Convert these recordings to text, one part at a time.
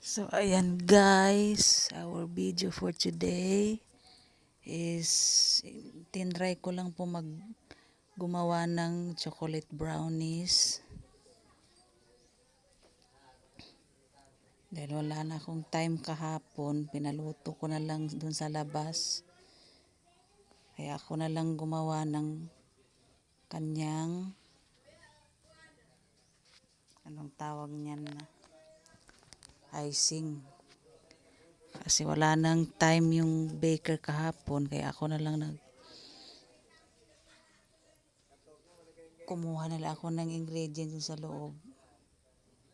So, ayan guys, our video for today is tinry ko lang po gumawa ng chocolate brownies. Dahil wala na akong time kahapon, pinaluto ko na lang dun sa labas. Kaya ako na lang gumawa ng kanyang, anong tawag niyan na, icing. Kasi wala nang time yung baker kahapon, kaya ako na lang kumuha na lang ako ng ingredients dun sa loob.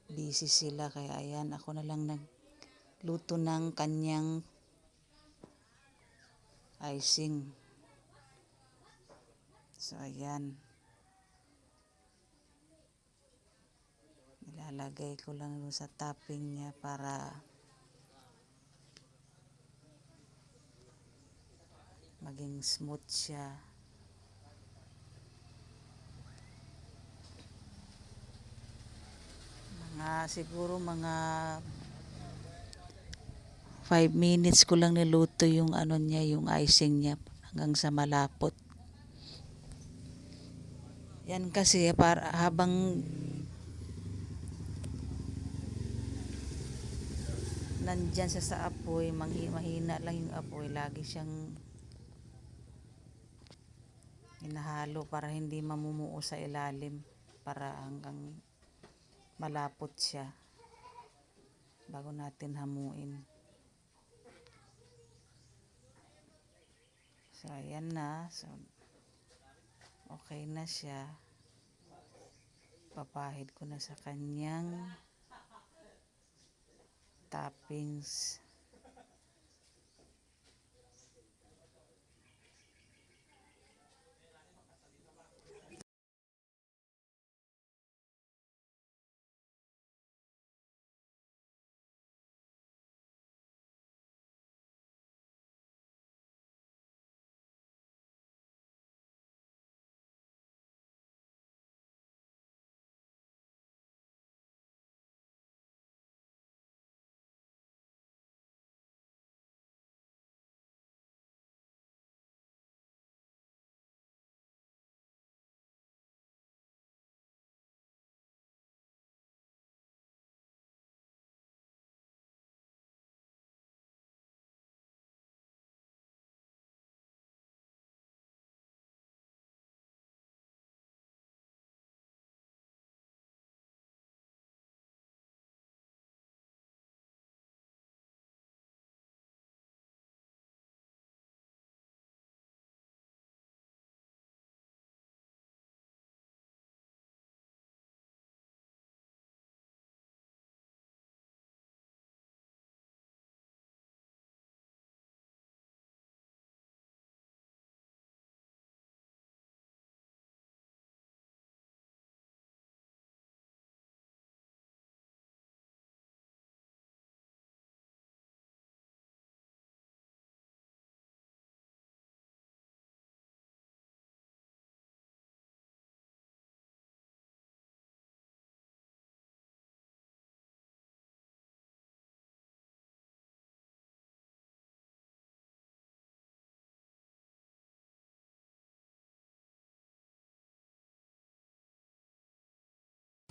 Busy sila, kaya ayan, ako na lang nagluto ng kanyang icing. So ayan, nilalagay ko lang sa topping niya para maging smooth siya. Siguro mga 5 minutes ko lang niluto yung ano niya, yung icing niya hanggang sa malapot. Yan kasi para habang nandyan siya sa apoy, mahina lang yung apoy, lagi siyang hinahalo para hindi mamumuo sa ilalim, para hanggang malapot siya bago natin hamuin. So ayan na, so okay na siya. Papahid ko na sa kanyang toppings.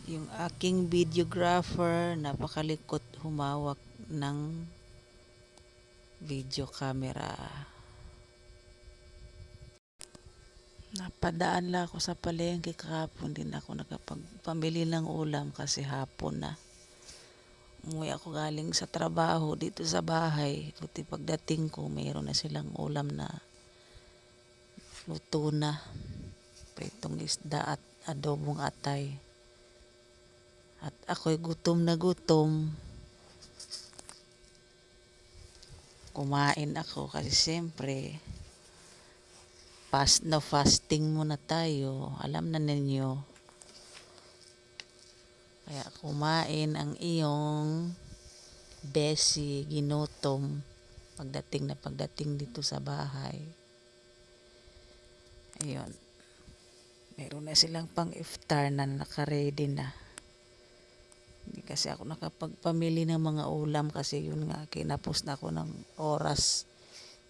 Yung aking videographer, napakalikot humawak ng video camera. Napadaan lang ako sa palengke kahapon, din ako nakapagpamili ng ulam kasi hapon na. Umuwi ako galing sa trabaho dito sa bahay. Buti pagdating ko, mayroon na silang ulam na luto na. Pritong isda at adobong atay. At ako'y gutom na gutom. Kumain ako kasi siyempre fasting muna tayo. Alam na ninyo. Kaya kumain ang iyong besi, ginutom pagdating dito sa bahay. Ayun. Meron na silang pang iftar na naka-ready na. Hindi kasi ako nakapagpamili ng mga ulam kasi yun nga, kinapos na ako ng oras.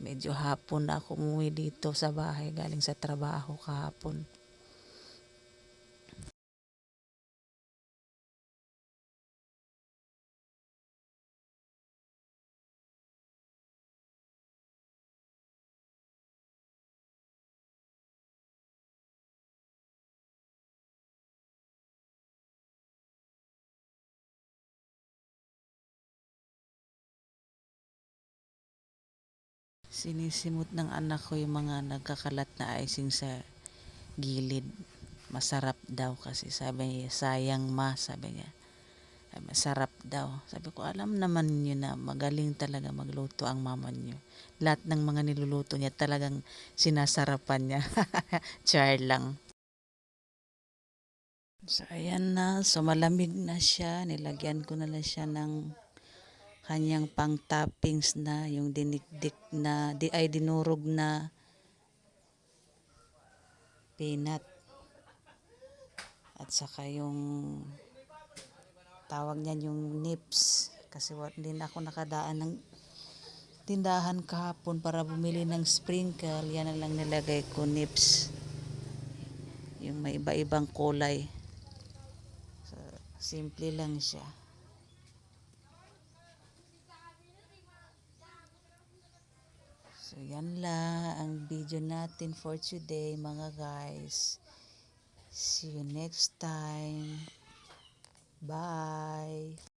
Medyo hapon na ako umuwi dito sa bahay galing sa trabaho kahapon. Sinisimot ng anak ko yung mga nagkakalat na icing sa gilid. Masarap daw kasi sabi niya, sayang ma, sabi niya. Ay, masarap daw. Sabi ko, alam naman niyo na magaling talaga magluto ang mama niyo. Lahat ng mga niluluto niya talagang sinasarapan niya. Char lang. So, ayan na. So, malamig na siya. Nilagyan ko na lang siya ng kanyang pang toppings na yung dinikdik na dinurog na peanut at saka yung tawag niyan yung nips kasi hindi na ako nakadaan ng tindahan kahapon para bumili ng sprinkle. Yan na lang nilagay ko, nips, yung may iba-ibang kulay. So, simple lang siya. So, yan lang ang video natin for today, mga guys. See you next time. Bye!